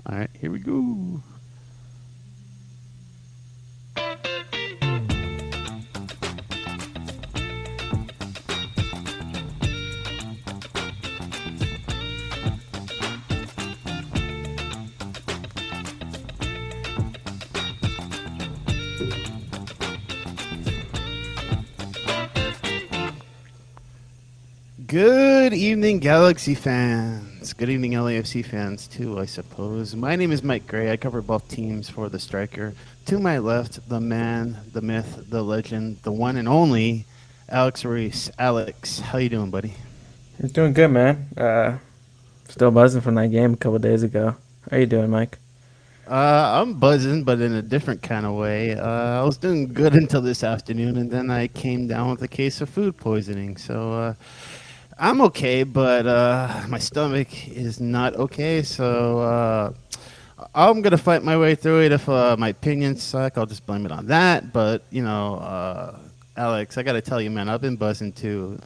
All right, here we go. Good evening, Galaxy fans. Good evening, LAFC fans, too, I suppose. My name is Mike Gray. I cover both teams for the Striker. To my left, the man, the myth, the legend, the one and only Alex Ruiz. Alex, how you doing, buddy? I'm doing good, man. Still buzzing from that game a couple days ago. How you doing, Mike? I'm buzzing, but in a different kind of way. I was doing good until this afternoon, and then I came down with a case of food poisoning. So I'm okay, but my stomach is not okay. So I'm gonna fight my way through it. If my opinions suck, I'll just blame it on that. But Alex, I gotta tell you, man, I've been buzzing too.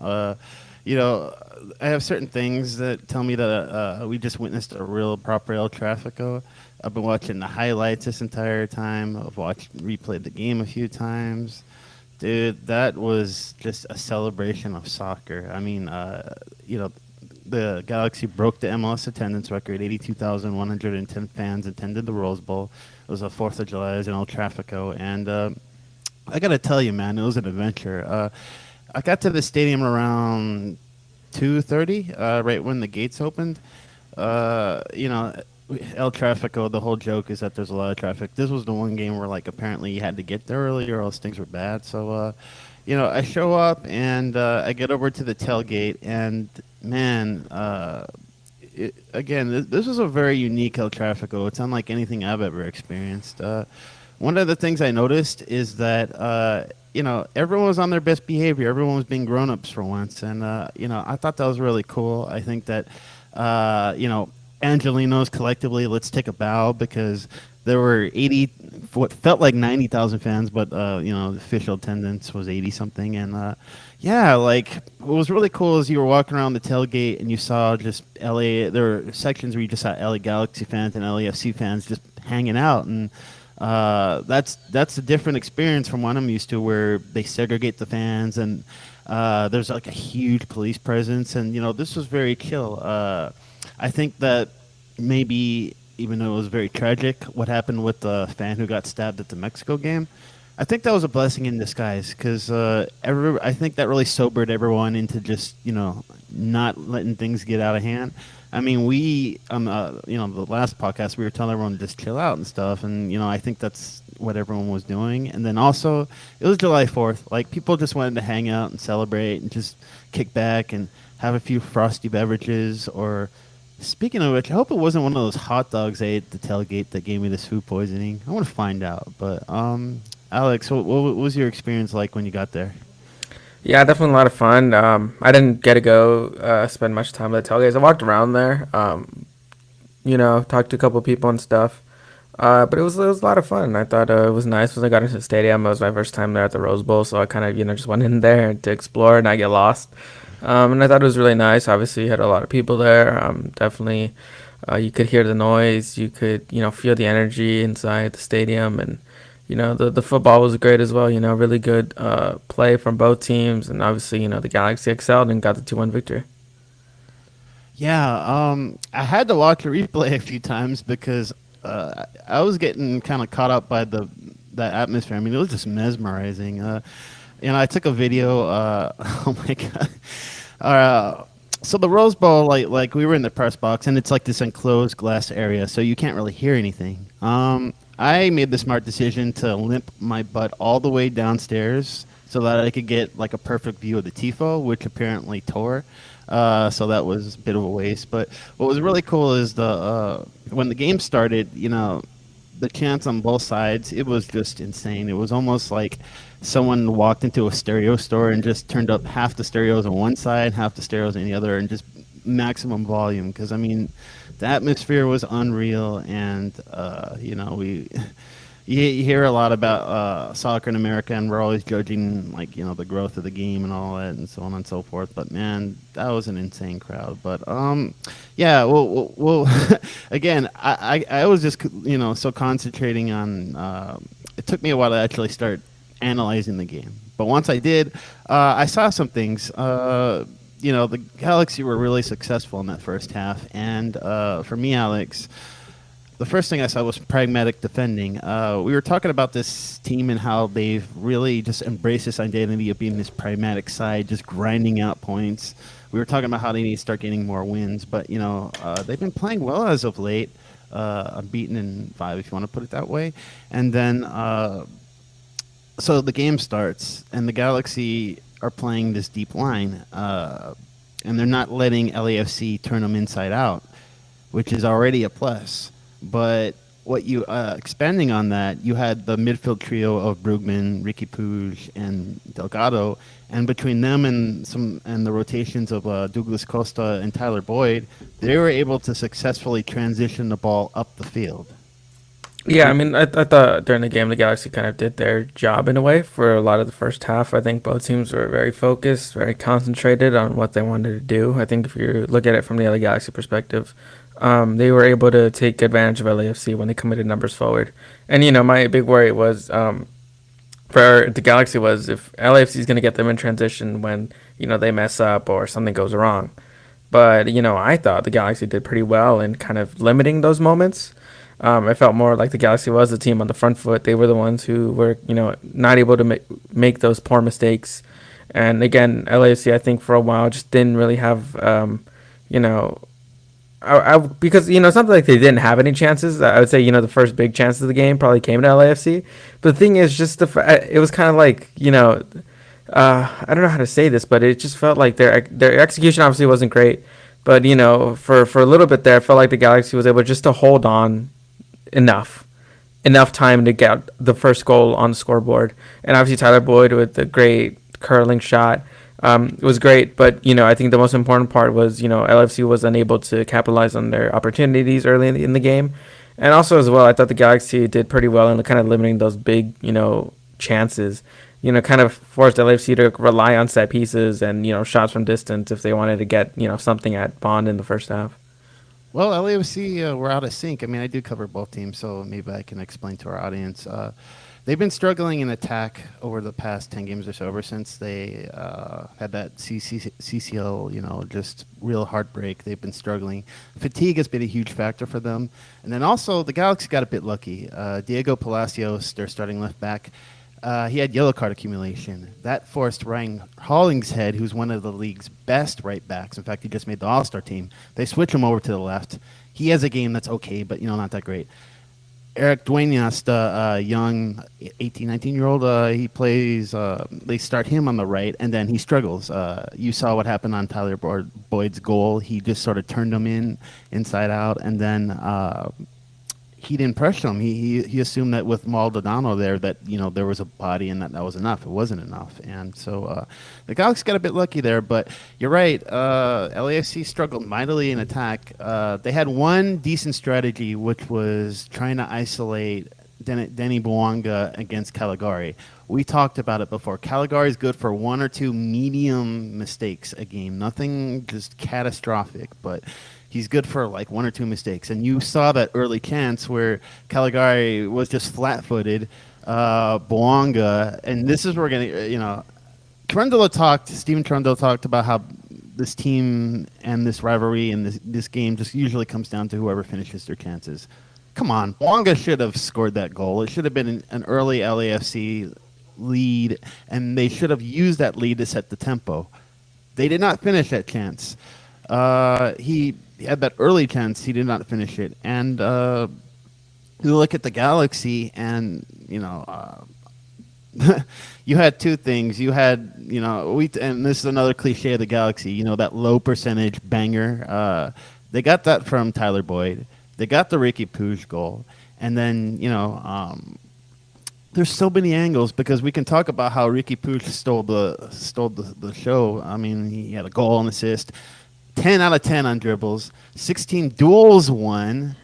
You know, I have certain things that tell me that we just witnessed a real proper El Trafico. I've been watching the highlights this entire time. I've watched replayed the game a few times. Dude, that was just a celebration of soccer. I mean, the Galaxy broke the MLS attendance record. 82,110 fans attended the Rose Bowl. It was a 4th of July. It was in El Trafico. And I got to tell you, man, it was an adventure. I got to the stadium around 2:30, right when the gates opened. You know, El Trafico, the whole joke is that there's a lot of traffic. This was the one game where, like, apparently you had to get there early or else things were bad. So, I show up and I get over to the tailgate, and man, again, this was a very unique El Trafico. It's unlike anything I've ever experienced. One of the things I noticed is that everyone was on their best behavior. Everyone was being grown-ups for once, and I thought that was really cool. I think that Angelinos collectively, let's take a bow, because there were what felt like 90,000 fans, but the official attendance was 80 something, and like what was really cool is you were walking around the tailgate and you saw just LA. There were sections where you just saw LA Galaxy fans and LAFC fans just hanging out, and that's a different experience from what I'm used to, where they segregate the fans and there's like a huge police presence, and this was very chill. I think that maybe, even though it was very tragic, what happened with the fan who got stabbed at the Mexico game, I think that was a blessing in disguise, because I think that really sobered everyone into just not letting things get out of hand. I mean, we on the last podcast we were telling everyone to just chill out and stuff, and I think that's what everyone was doing. And then also it was July 4th, like people just wanted to hang out and celebrate and just kick back and have a few frosty beverages. Or speaking of which, I hope it wasn't one of those hot dogs I ate at the tailgate that gave me this food poisoning. I want to find out. But Alex, what was your experience like when you got there? Yeah, definitely a lot of fun. I didn't get to go spend much time at the tailgates. I walked around there, talked to a couple of people and stuff. But it was a lot of fun. I thought it was nice when I got into the stadium. It was my first time there at the Rose Bowl, so I kind of just went in there to explore and not get lost. And I thought it was really nice. Obviously, you had a lot of people there. Definitely, you could hear the noise. You could feel the energy inside the stadium, and the football was great as well. Really good play from both teams, and obviously the Galaxy excelled and got the 2-1 victory. Yeah, I had to watch a replay a few times because I was getting kind of caught up by that atmosphere. I mean, it was just mesmerizing. I took a video. Oh my god! So the Rose Bowl, like we were in the press box, and it's like this enclosed glass area, so you can't really hear anything. I made the smart decision to limp my butt all the way downstairs so that I could get like a perfect view of the tifo, which apparently tore. So that was a bit of a waste. But what was really cool is when the game started, the chants on both sides, it was just insane. It was almost like someone walked into a stereo store and just turned up half the stereos on one side, half the stereos on the other, and just maximum volume. Because, I mean, the atmosphere was unreal, and, we you hear a lot about soccer in America, and we're always judging like the growth of the game and all that, and so on and so forth. But man, that was an insane crowd. But yeah. Well again, I was just so concentrating on. It took me a while to actually start analyzing the game, but once I did, I saw some things. The Galaxy were really successful in that first half, and for me, Alex, the first thing I saw was pragmatic defending. We were talking about this team and how they've really just embraced this identity of being this pragmatic side, just grinding out points. We were talking about how they need to start getting more wins, but they've been playing well as of late. Unbeaten in 5, if you want to put it that way, and then so the game starts, and the Galaxy are playing this deep line, and they're not letting LAFC turn them inside out, which is already a plus. But what you expanding on that, you had the midfield trio of Brugman, Riqui Puig, and Delgado, and between them and the rotations of Douglas Costa and Tyler Boyd, they were able to successfully transition the ball up the field. Yeah, I mean, I thought during the game the Galaxy kind of did their job in a way for a lot of the first half. I think both teams were very focused, very concentrated on what they wanted to do. I think if you look at it from the LA Galaxy perspective, they were able to take advantage of LAFC when they committed numbers forward. And, my big worry was for the Galaxy was if LAFC is going to get them in transition when, they mess up or something goes wrong. But, I thought the Galaxy did pretty well in kind of limiting those moments. I felt more like the Galaxy was the team on the front foot. They were the ones who were, not able to make those poor mistakes. And again, LAFC, I think for a while just didn't really have, because it's not like they didn't have any chances. I would say the first big chance of the game probably came to LAFC. But the thing is, just it was kind of like I don't know how to say this, but it just felt like their execution obviously wasn't great. But for a little bit there, I felt like the Galaxy was able just to hold on enough time to get the first goal on the scoreboard. And obviously Tyler Boyd with the great curling shot. It was great, but I think the most important part was LFC was unable to capitalize on their opportunities early in the game, and also as well I thought the Galaxy did pretty well in kind of limiting those big chances. Kind of forced LFC to rely on set pieces and shots from distance if they wanted to get something at Bond in the first half. Well, LAFC were out of sync. I mean, I do cover both teams, so maybe I can explain to our audience. They've been struggling in attack over the past 10 games or so, ever since they had that CCL, just real heartbreak. They've been struggling. Fatigue has been a huge factor for them. And then also, the Galaxy got a bit lucky. Diego Palacios, their starting left back, he had yellow card accumulation. That forced Ryan Hollingshead, who's one of the league's best right backs. In fact, he just made the All-Star team. They switch him over to the left. He has a game that's okay, but, not that great. Eric Duenas, the young 18, 19-year-old, he plays, they start him on the right, and then he struggles. You saw what happened on Tyler Boyd's goal. He just sort of turned him inside out, and then he didn't pressure him. He assumed that with Maldonado there that there was a body and that was enough. It wasn't enough, and so the Galaxy got a bit lucky there. But you're right. LAFC struggled mightily in attack. They had one decent strategy, which was trying to isolate Denny Bouanga against Caligari. We talked about it before. Caligari is good for one or two medium mistakes a game. Nothing just catastrophic, but he's good for like one or two mistakes. And you saw that early chance where Caligari was just flat-footed. Bouanga, and this is where we're going to, Steven Cherundolo talked about how this team and this rivalry and this game just usually comes down to whoever finishes their chances. Come on, Bouanga should have scored that goal. It should have been an early LAFC lead, and they should have used that lead to set the tempo. They did not finish that chance. He had that early chance. He did not finish it. And you look at the Galaxy, and you had two things. You had and this is another cliche of the Galaxy. That low percentage banger. They got that from Tyler Boyd. They got the Riqui Puig goal, and then there's so many angles because we can talk about how Riqui Puig stole the show. I mean, he had a goal and assist. 10 out of 10 on dribbles, 16 duels won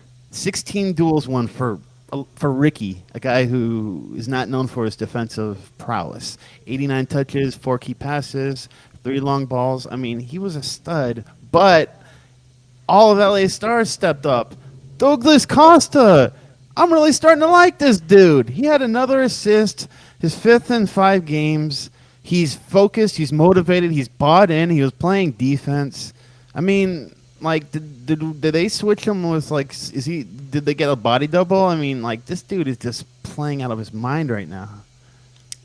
for for Riqui, a guy who is not known for his defensive prowess. 89 touches, 4 key passes, 3 long balls. I mean, he was a stud, but all of LA Stars stepped up. Douglas Costa, I'm really starting to like this dude. He had another assist, his 5th in 5 games. He's focused, he's motivated, he's bought in, he was playing defense. I mean, like, did they switch him with, like, did they get a body double? I mean, like, this dude is just playing out of his mind right now.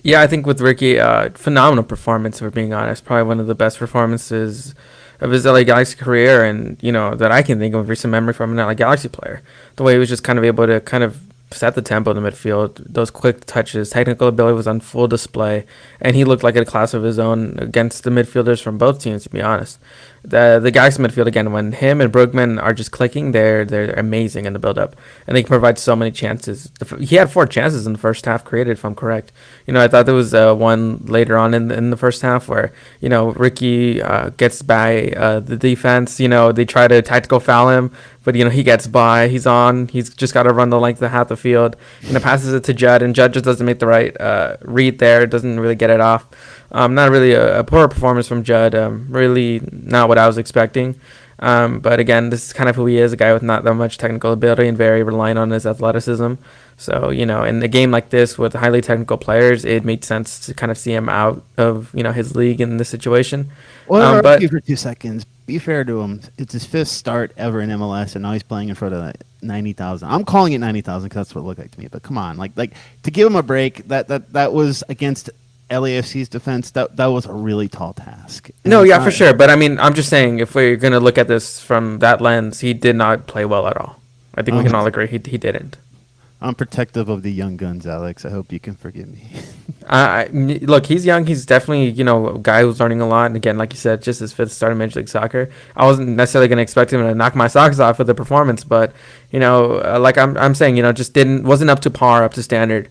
Yeah, I think with Riqui, phenomenal performance, if we're being honest. Probably one of the best performances of his LA Galaxy career, and, that I can think of recent memory from an LA Galaxy player. The way he was just kind of able to kind of set the tempo in the midfield, those quick touches, technical ability was on full display, and he looked like a class of his own against the midfielders from both teams, to be honest. The Galaxy midfield, again, when him and Brugman are just clicking, they're amazing in the build-up, and they can provide so many chances. He had 4 chances in the first half created, if I'm correct. I thought there was one later on in the first half where, Riqui gets by the defense. They try to tactical foul him, but, he gets by. He's just got to run the length of half the field. Passes it to Judd, and Judd just doesn't make the right read there, doesn't really get it off. Not really a poor performance from Judd. Really not what I was expecting. But again, this is kind of who he is, a guy with not that much technical ability and very reliant on his athleticism. So, in a game like this with highly technical players, it made sense to kind of see him out of, his league in this situation. Well, but for 2 seconds, be fair to him. It's his 5th start ever in MLS, and now he's playing in front of 90,000. I'm calling it 90,000 because that's what it looked like to me. But come on, like to give him a break, that was against LAFC's defense. That was a really tall task. No, yeah, for sure. But I mean, I'm just saying, if we're gonna look at this from that lens, he did not play well at all. I think we can all agree he didn't. I'm protective of the young guns, Alex. I hope you can forgive me. Look, he's young. He's definitely, a guy who's learning a lot. And again, like you said, just his 5th start in Major League Soccer. I wasn't necessarily going to expect him to knock my socks off with the performance, but, like I'm saying, just wasn't up to par, up to standard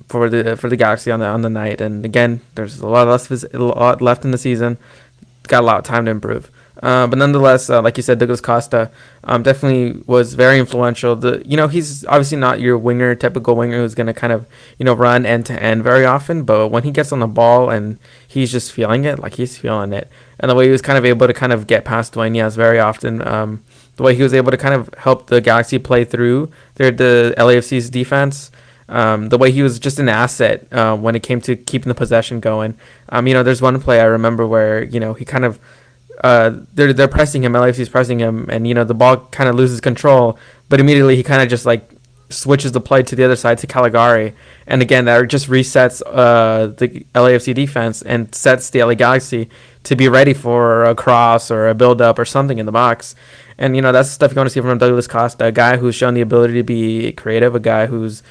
for the Galaxy on the night. And again, there's a lot left in the season. Got a lot of time to improve. But nonetheless, like you said, Douglas Costa definitely was very influential. He's obviously not your typical winger who's going to kind of, run end to end very often. But when he gets on the ball and he's just feeling it, like he's feeling it. And the way he was kind of able to kind of get past Dwayne Diaz very often, the way he was able to kind of help the Galaxy play through the LAFC's defense. The way he was just an asset when it came to keeping the possession going. There's one play I remember where, he kind of, they're pressing him, LAFC's pressing him, and the ball kind of loses control, but immediately he kind of just like switches the play to the other side to Caligari, and again that just resets the LAFC defense and sets the LA Galaxy to be ready for a cross or a build up or something in the box. And that's the stuff you want to see from Douglas Costa, a guy who's shown the ability to be creative, a guy who's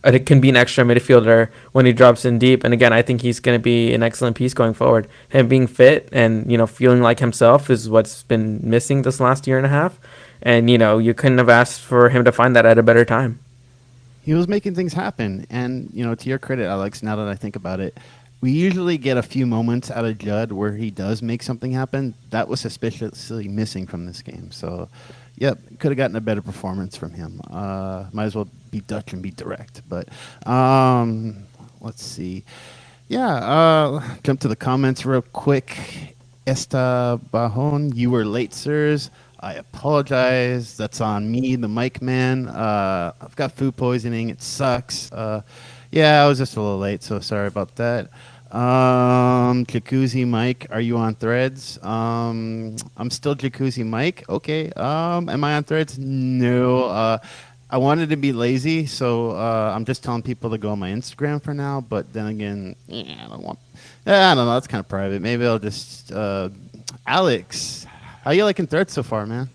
it can be an extra midfielder when he drops in deep. And again, I think he's going to be an excellent piece going forward. Him being fit and, feeling like himself is what's been missing this last year and a half. And, you couldn't have asked for him to find that at a better time. He was making things happen. And, to your credit, Alex, now that I think about it, we usually get a few moments out of Judd where he does make something happen. That was suspiciously missing from this game. So, yep, could have gotten a better performance from him. Might as well be Dutch and be direct. But let's see. Yeah, jump to the comments real quick. Esta Bajon, you were late, sirs. I apologize. That's on me, the mic man. I've got food poisoning. It sucks. Yeah, I was just a little late, so sorry about that. Jacuzzi Mike, are you on Threads? I'm still Jacuzzi Mike. Okay. Am I on Threads? No. I wanted to be lazy, so I'm just telling people to go on my Instagram for now. But then again, I don't know. That's kind of private. Maybe I'll just. Alex, how you liking Threads so far, man?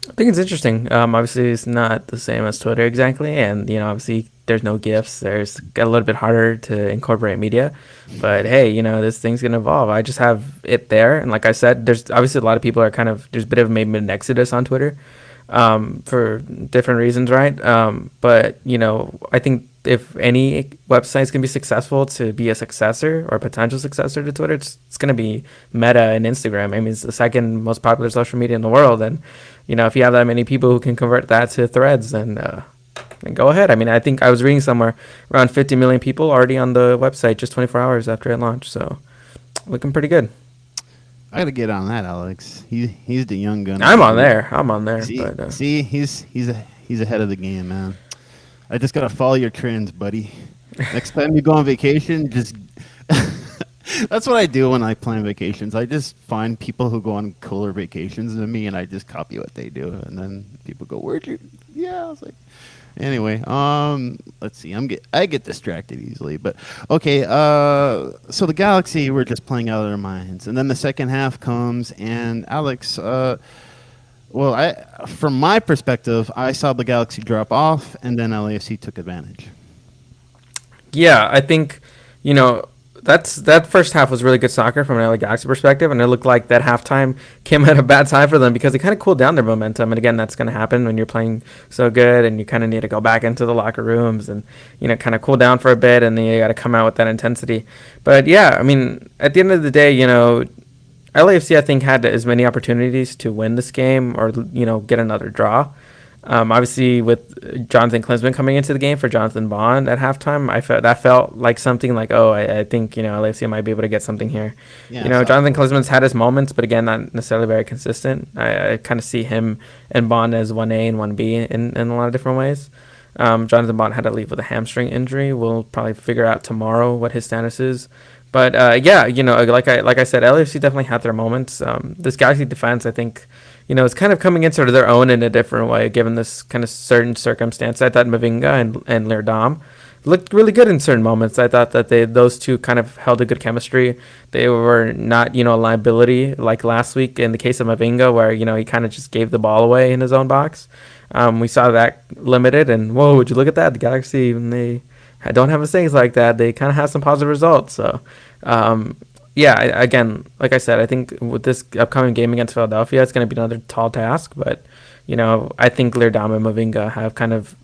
I think it's interesting. Obviously, it's not the same as Twitter exactly, and obviously there's no GIFs. There's a little bit harder to incorporate media, but hey, this thing's gonna evolve. I just have it there, and like I said, there's obviously a lot of people are there's a bit of maybe an exodus on Twitter, for different reasons, right? But I think if any website's gonna be successful to be a successor or a potential successor to Twitter, it's gonna be Meta and Instagram. I mean, it's the second most popular social media in the world, and if you have that many people who can convert that to Threads, then then go ahead. I mean, I think I was reading somewhere around 50 million people already on the website just 24 hours after it launched. So looking pretty good. I gotta get on that, Alex. He's the young gun. I'm on there. I'm on there. See, But see, he's ahead of the game, man. I just gotta follow your trends, buddy. Next time you go on vacation, just that's what I do when I plan vacations. I just find people who go on cooler vacations than me, and I just copy what they do. And then people go, "Where'd you?" Yeah, I was like, anyway. Let's see. I get distracted easily, but okay. So the Galaxy were just playing out of their minds, and then the second half comes, and Alex, well, from my perspective, I saw the Galaxy drop off, and then LAFC took advantage. yeah, I think, you know, that first half was really good soccer from an LA Galaxy perspective, and it looked like that halftime came at a bad time for them because they kind of cooled down their momentum. And again, that's going to happen when you're playing so good, and you kind of need to go back into the locker rooms and, you know, kind of cool down for a bit, and then you got to come out with that intensity. But yeah, I mean, at the end of the day, you know, LAFC I think had as many opportunities to win this game or, you know, get another draw. Obviously, with Jonathan Klinsmann coming into the game for Jonathan Bond at halftime, that felt like something like, oh, I think, you know, LAFC might be able to get something here. Yeah, you know, Jonathan Klinsmann's had his moments, but again, not necessarily very consistent. I kind of see him and Bond as 1A and 1B in a lot of different ways. Jonathan Bond had to leave with a hamstring injury. We'll probably figure out tomorrow what his status is. But yeah, you know, like I said, LAFC definitely had their moments. This Galaxy defense, I think, you know, it's kind of coming into their own in a different way, given this kind of certain circumstance. I thought Mavinga and Leerdam looked really good in certain moments. I thought that those two kind of held a good chemistry. They were not, you know, a liability like last week in the case of Mavinga, where, you know, he kind of just gave the ball away in his own box. We saw that limited, and whoa, would you look at that? The Galaxy, when they don't have mistakes like that, they kind of have some positive results. So, yeah, again, like I said, I think with this upcoming game against Philadelphia, it's going to be another tall task. But, you know, I think Leerdam and Mavinga have kind of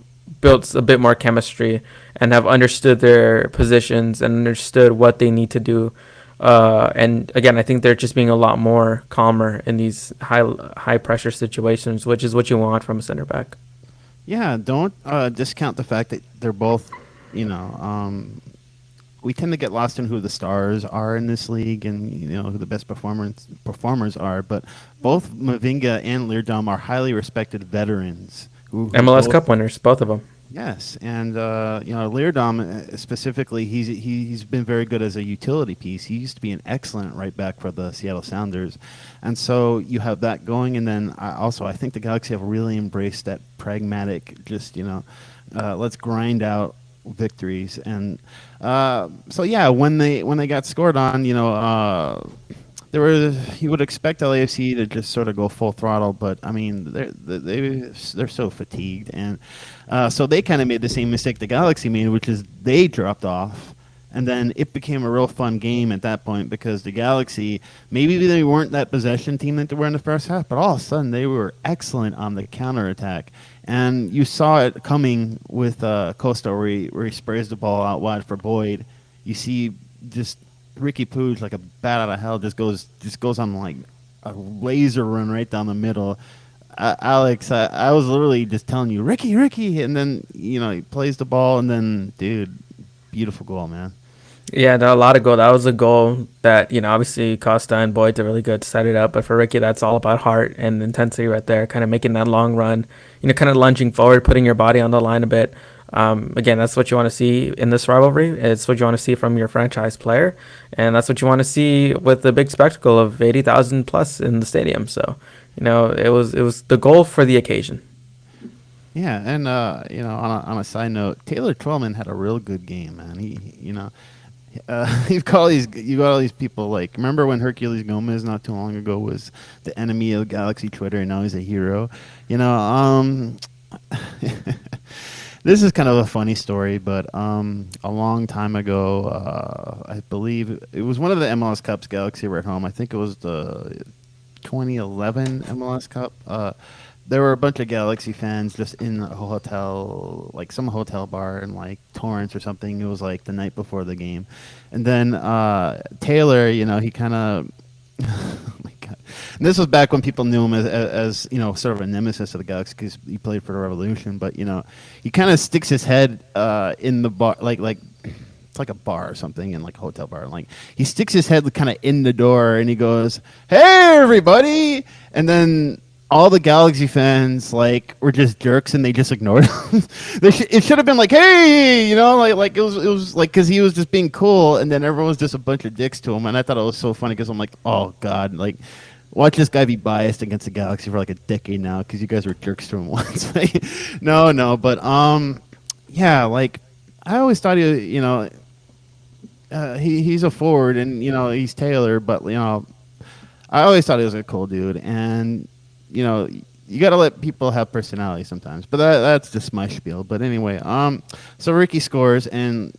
built a bit more chemistry and have understood their positions and understood what they need to do. And again, I think they're just being a lot more calmer in these high pressure situations, which is what you want from a center back. Yeah, don't discount the fact that they're both, you know, we tend to get lost in who the stars are in this league and, you know, who the best performers are. But both Mavinga and Leerdam are highly respected veterans. Who MLS Cup winners, both of them. Yes, and you know, Leerdam specifically, he's been very good as a utility piece. He used to be an excellent right back for the Seattle Sounders, and so you have that going. And then I think the Galaxy have really embraced that pragmatic, just, you know, let's grind out victories. And so yeah, when they got scored on, you know, you would expect LAFC to just sort of go full throttle, but I mean they're so fatigued, and so they kind of made the same mistake the Galaxy made, which is they dropped off, and then it became a real fun game at that point because the Galaxy, maybe they weren't that possession team that they were in the first half, but all of a sudden they were excellent on the counterattack. And you saw it coming with Costa, where he sprays the ball out wide for Boyd. You see just Riqui Puig, like a bat out of hell, just goes on like a laser run right down the middle. Alex, I was literally just telling you, Riqui, and then, you know, he plays the ball, and then, dude, beautiful goal, man. Yeah, no, a lot of goal. That was a goal that, you know, obviously Costa and Boyd did really good to set it up. But for Riqui, that's all about heart and intensity right there, kind of making that long run, you know, kind of lunging forward, putting your body on the line a bit. Again, that's what you want to see in this rivalry. It's what you want to see from your franchise player. And that's what you want to see with the big spectacle of 80,000 plus in the stadium. So, you know, it was the goal for the occasion. Yeah, and, you know, on a side note, Taylor Trollman had a real good game, man. He, you know, you got all these people, like, remember when Herculez Gomez not too long ago was the enemy of Galaxy Twitter, and now he's a hero? You know, this is kind of a funny story, but a long time ago, I believe it was one of the MLS Cups Galaxy were at home. I think it was the 2011 MLS Cup. There were a bunch of Galaxy fans just in a hotel, like some hotel bar in like Torrance or something. It was like the night before the game. And then Taylor, you know, he kind of God. And this was back when people knew him as sort of a nemesis of the Galaxy because he played for the Revolution. But he kind of sticks his head in the bar, like it's like a bar or something, in like a hotel bar. Like he sticks his head kind of in the door and he goes, "Hey, everybody!" And then all the Galaxy fans were just jerks and they just ignored him. It should have been like, "Hey," like it was like because he was just being cool, and then everyone was just a bunch of dicks to him. And I thought it was so funny because I'm like, "Oh God!" Like, watch this guy be biased against the Galaxy for like a decade now because you guys were jerks to him once. No, but yeah, like I always thought he's a forward and he's Taylor, but I always thought he was a cool dude, and you got to let people have personality sometimes. But that's just my spiel. But anyway, so Riqui scores, and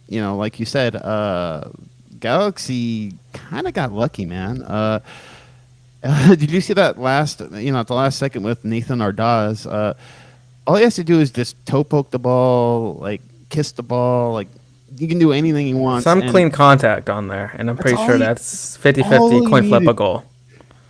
like you said, Galaxy kind of got lucky, man. Did you see that at the last second with Nathan Ardaz? All he has to do is just toe poke the ball, like kiss the ball, like he can do anything he wants. Some clean contact on there, and I'm pretty sure that's 50-50 coin flip a goal.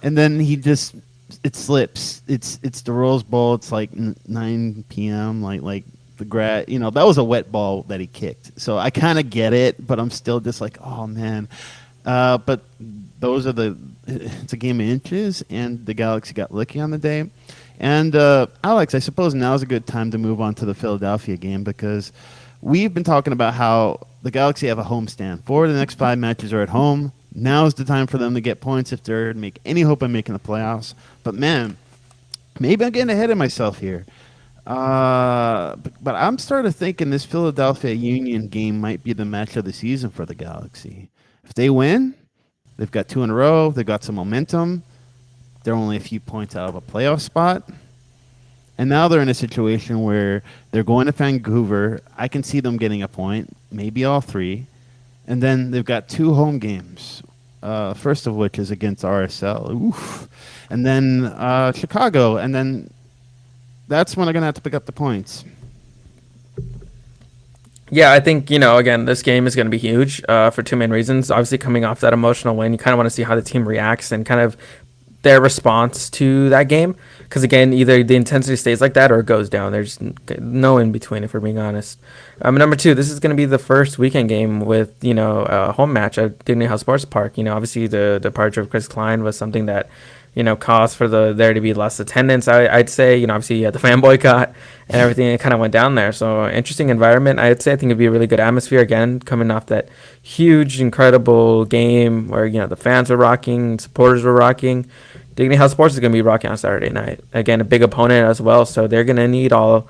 And then it slips. It's the Rose Bowl. It's like 9 p.m. Like the that was a wet ball that he kicked. So I kind of get it, but I'm still just like, oh man. But those are it's a game of inches, and the Galaxy got lucky on the day. And Alex, I suppose now is a good time to move on to the Philadelphia game because we've been talking about how the Galaxy have a homestand. 4 of the next 5 matches are at home. Now is the time for them to get points if they're to make any hope of making the playoffs. But man, maybe I'm getting ahead of myself here. But I'm starting to thinking this Philadelphia Union game might be the match of the season for the Galaxy. If they win, they've got 2 in a row. They've got some momentum. They're only a few points out of a playoff spot. And now they're in a situation where they're going to Vancouver. I can see them getting a point, maybe all 3. And then they've got 2 home games, first of which is against RSL. Oof. And then Chicago. And then that's when they're going to have to pick up the points. Yeah, I think, again, this game is going to be huge for 2 main reasons. Obviously, coming off that emotional win, you kind of want to see how the team reacts and kind of their response to that game. Because, again, either the intensity stays like that or it goes down. There's no in between, if we're being honest. Number 2, this is going to be the first weekend game with, a home match at Dignity Health Sports Park. Obviously the departure of Chris Klein was something that, caused for there to be less attendance. I'd say, obviously you had the fan boycott and everything that kind of went down there. So interesting environment. I'd say I think it'd be a really good atmosphere again, coming off that huge, incredible game where, the fans were rocking, supporters were rocking. Dignity Health Sports is going to be rocking on Saturday night. Again, a big opponent as well, so they're going to need all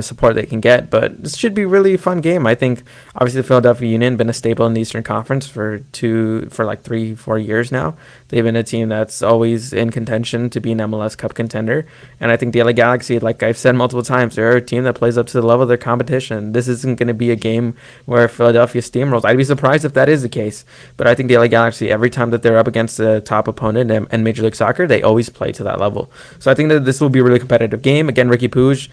support they can get. But this should be a really fun game. I think, obviously, the Philadelphia Union been a staple in the Eastern Conference for 3-4 years now. They've been a team that's always in contention to be an MLS Cup contender. And I think the LA Galaxy, like I've said multiple times, they're a team that plays up to the level of their competition. This isn't going to be a game where Philadelphia steamrolls. I'd be surprised if that is the case. But I think the LA Galaxy, every time that they're up against a top opponent in Major League Soccer, they always play to that level. So I think that this will be a really competitive game. Again, Riqui Puig,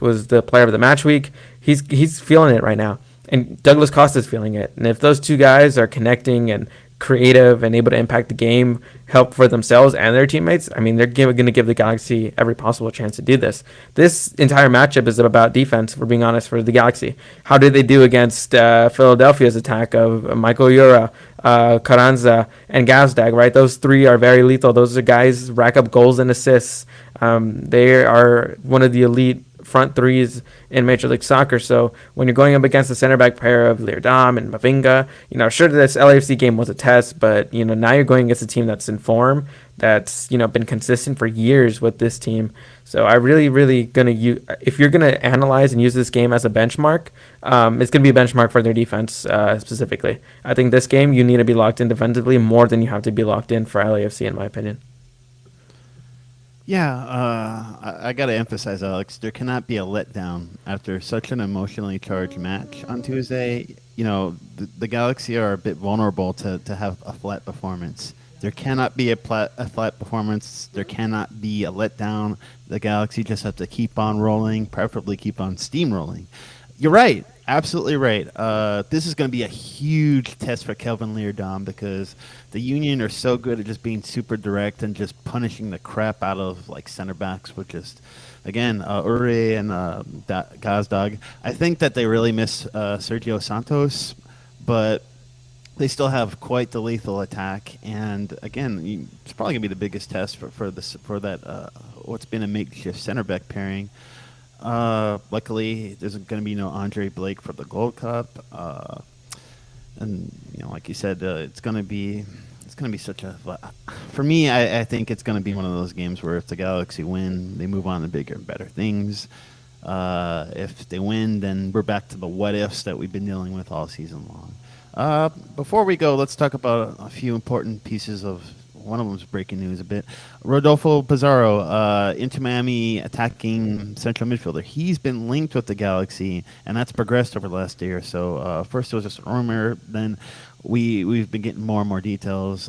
was the player of the match week. He's feeling it right now. And Douglas Costa's feeling it. And if those 2 guys are connecting and creative and able to impact the game, help for themselves and their teammates, I mean, they're going to give the Galaxy every possible chance to do this. This entire matchup is about defense, if we're being honest, for the Galaxy. How did they do against Philadelphia's attack of Michael Yura, Carranza, and Gazdag, right? Those 3 are very lethal. Those are guys rack up goals and assists. They are one of the elite front 3s in Major League Soccer. So when you're going up against the center back pair of Leerdam and Mavinga, sure, this LAFC game was a test, but now you're going against a team that's in form, that's been consistent for years with this team. So I really if you're gonna analyze and use this game as a benchmark, it's gonna be a benchmark for their defense specifically. I think this game you need to be locked in defensively more than you have to be locked in for LAFC, in my opinion. Yeah, I got to emphasize, Alex, there cannot be a letdown after such an emotionally charged match on Tuesday. The Galaxy are a bit vulnerable to have a flat performance. There cannot be a flat performance. There cannot be a letdown. The Galaxy just have to keep on rolling, preferably keep on steamrolling. You're right. Absolutely right. This is going to be a huge test for Kelvin Leerdam because the Union are so good at just being super direct and just punishing the crap out of like center backs with just, again, Uri and Gazdag. I think that they really miss Sergio Santos, but they still have quite the lethal attack. And again, it's probably going to be the biggest test for that what's been a makeshift center back pairing. Luckily, there's going to be no Andre Blake for the Gold Cup, and like you said, it's going to be such a. For me, I think it's going to be one of those games where if the Galaxy win, they move on to bigger and better things. If they win, then we're back to the what ifs that we've been dealing with all season long. Before we go, let's talk about a few important pieces of. One of them's breaking news a bit. Rodolfo Pizarro, Inter Miami attacking central midfielder. He's been linked with the Galaxy, and that's progressed over the last day or so. First it was just a rumor, then we've been getting more and more details.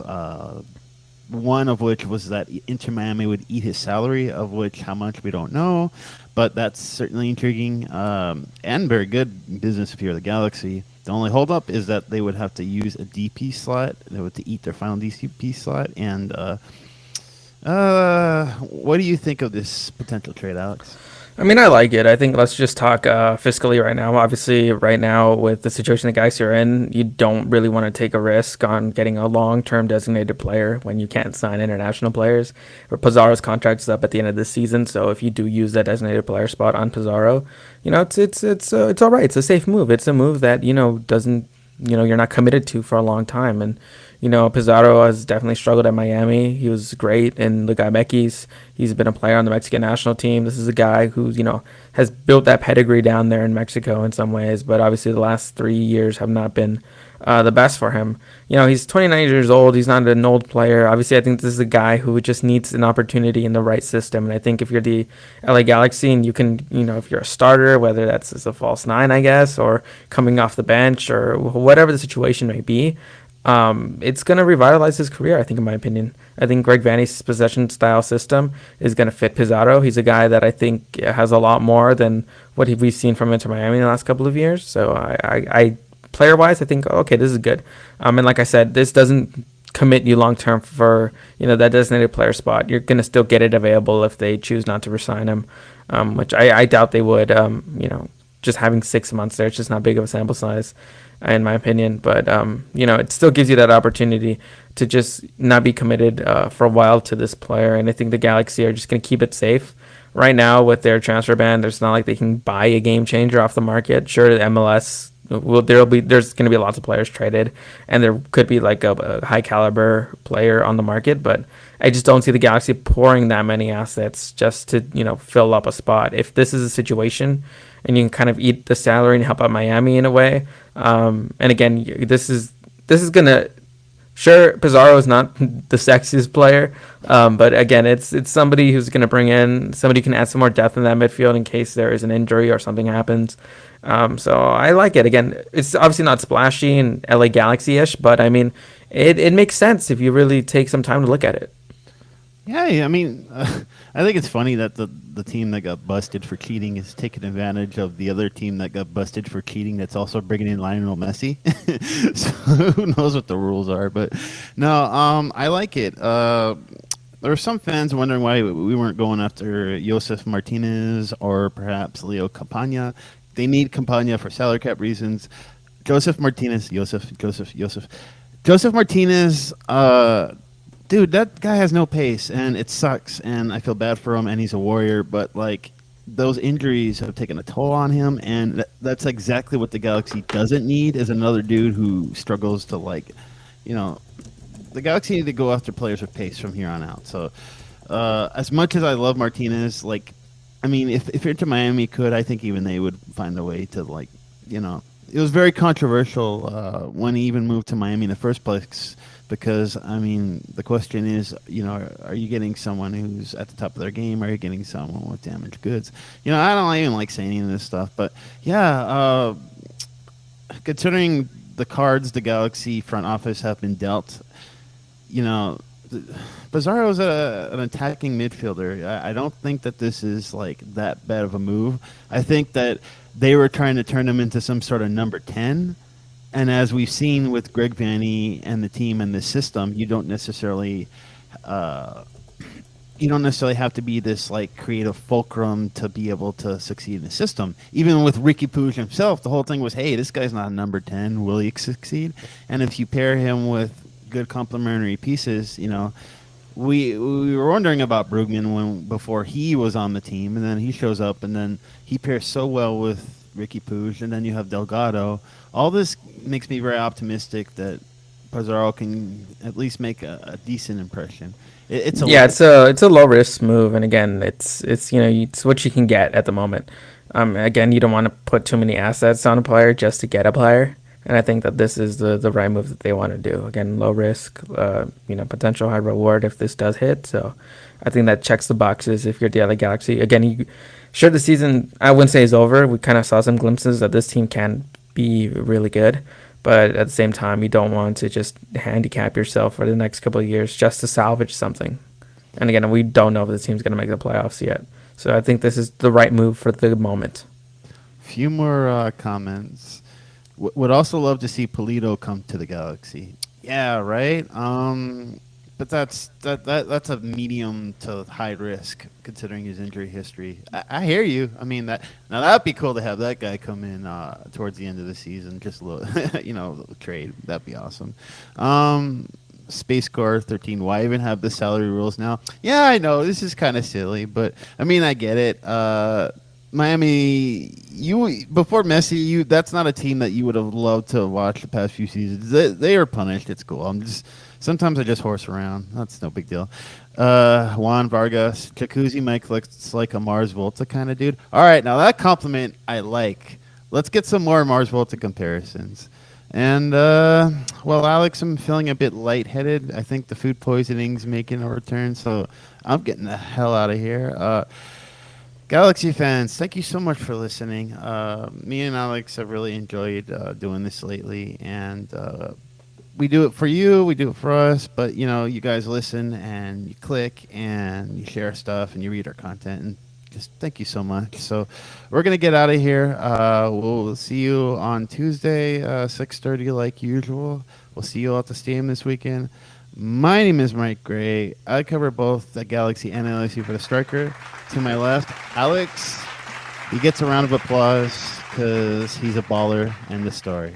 One of which was that Inter Miami would eat his salary, of which how much we don't know, but that's certainly intriguing and very good business if you're the Galaxy. The only holdup is that they would have to use a DP slot. They would have to eat their final DP slot. And what do you think of this potential trade, Alex? I mean, I like it. I think let's just talk fiscally right now. Obviously, right now with the situation the guys are in, you don't really want to take a risk on getting a long-term designated player when you can't sign international players. Or Pizarro's contract is up at the end of this season, so if you do use that designated player spot on Pizarro, it's all right. It's a safe move. It's a move that doesn't you're not committed to for a long time. And Pizarro has definitely struggled at Miami. He was great in Liga MX. He's been a player on the Mexican national team. This is a guy who has built that pedigree down there in Mexico in some ways, but obviously the last 3 years have not been the best for him. He's 29 years old. He's not an old player. Obviously, I think this is a guy who just needs an opportunity in the right system. And I think if you're the LA Galaxy and you can, if you're a starter, whether that's as a false nine, I guess, or coming off the bench or whatever the situation may be, it's going to revitalize his career, I think, in my opinion. I think Greg Vanney's possession style system is going to fit Pizarro. He's a guy that I think has a lot more than what we've seen from Inter Miami in the last couple of years. So I player-wise, I think, okay, this is good. And like I said, this doesn't commit you long-term for, that designated player spot. You're going to still get it available if they choose not to resign him, which I doubt they would. Just having 6 months there, it's just not big of a sample size, in my opinion. But, it still gives you that opportunity to just not be committed for a while to this player. And I think the Galaxy are just going to keep it safe. Right now, with their transfer ban, there's not like they can buy a game changer off the market. Sure, the MLS, there's going to be lots of players traded, and there could be like a high caliber player on the market, but I just don't see the Galaxy pouring that many assets just to fill up a spot. If this is a situation and you can kind of eat the salary and help out Miami in a way, and again, this is gonna. Sure, Pizarro is not the sexiest player, but again, it's somebody who's going to bring in somebody who can add some more depth in that midfield in case there is an injury or something happens. So I like it. Again, it's obviously not splashy and LA Galaxy-ish, but I mean, it makes sense if you really take some time to look at it. Yeah, I mean, I think it's funny that the team that got busted for cheating is taking advantage of the other team that got busted for cheating that's also bringing in Lionel Messi. So who knows what the rules are, but no, I like it. There were some fans wondering why we weren't going after Josef Martinez or perhaps Leo Campagna. They need Campagna for salary cap reasons. Josef Martinez, dude, that guy has no pace, and it sucks, and I feel bad for him, and he's a warrior, but, like, those injuries have taken a toll on him, and that's exactly what the Galaxy doesn't need is another dude who struggles to, like, the Galaxy need to go after players with pace from here on out. So, as much as I love Martinez, like, I mean, if Inter Miami could, I think even they would find a way to, like, it was very controversial when he even moved to Miami in the first place. Because, I mean, the question is, are you getting someone who's at the top of their game? Are you getting someone with damaged goods? I don't even like saying any of this stuff. But, yeah, considering the cards the Galaxy front office have been dealt, the Pizarro's an attacking midfielder. I don't think that this is like that bad of a move. I think that they were trying to turn him into some sort of number 10. And as we've seen with Greg Vanney and the team and the system, you don't necessarily have to be this like creative fulcrum to be able to succeed in the system. Even with Riqui Puig himself, the whole thing was, hey, this guy's not a number 10. Will he succeed? And if you pair him with good complementary pieces, we were wondering about Brugman before he was on the team, and then he shows up, and then he pairs so well with Riqui Puig, and then you have Delgado. All this makes me very optimistic that Pizarro can at least make a decent impression. It's a low risk move, and again, it's what you can get at the moment. Again, you don't want to put too many assets on a player just to get a player, and I think that this is the right move that they want to do. Again, low risk, potential high reward if this does hit. So I think that checks the boxes if you're the LA Galaxy. Again, the season, I wouldn't say is over. We kind of saw some glimpses that this team can be really good. But at the same time, you don't want to just handicap yourself for the next couple of years just to salvage something. And again, we don't know if the team's going to make the playoffs yet. So I think this is the right move for the moment. Few more comments. Would also love to see Polito come to the Galaxy. Yeah, right. But that's a medium to high risk considering his injury history. I hear you. I mean that'd be cool to have that guy come in towards the end of the season. Just a little, trade. That'd be awesome. Space Core 13. Why even have the salary rules now? Yeah, I know this is kind of silly, but I mean I get it. Miami, before Messi, that's not a team that you would have loved to watch the past few seasons. They are punished. It's cool. Sometimes I just horse around. That's no big deal. Juan Vargas, Jacuzzi Mike looks like a Mars Volta kind of dude. All right, now that compliment I like. Let's get some more Mars Volta comparisons. And, Alex, I'm feeling a bit lightheaded. I think the food poisoning's making a return, so I'm getting the hell out of here. Galaxy fans, thank you so much for listening. Me and Alex have really enjoyed doing this lately, and we do it for you, we do it for us, but you guys listen and you click and you share stuff and you read our content, and just thank you so much. So we're gonna get out of here. We'll see you on Tuesday, 6:30 like usual. We'll see you all at the stadium this weekend. My name is Mike Gray. I cover both the Galaxy and LAFC for the Striker. To my left, Alex. He gets a round of applause because he's a baller and the story.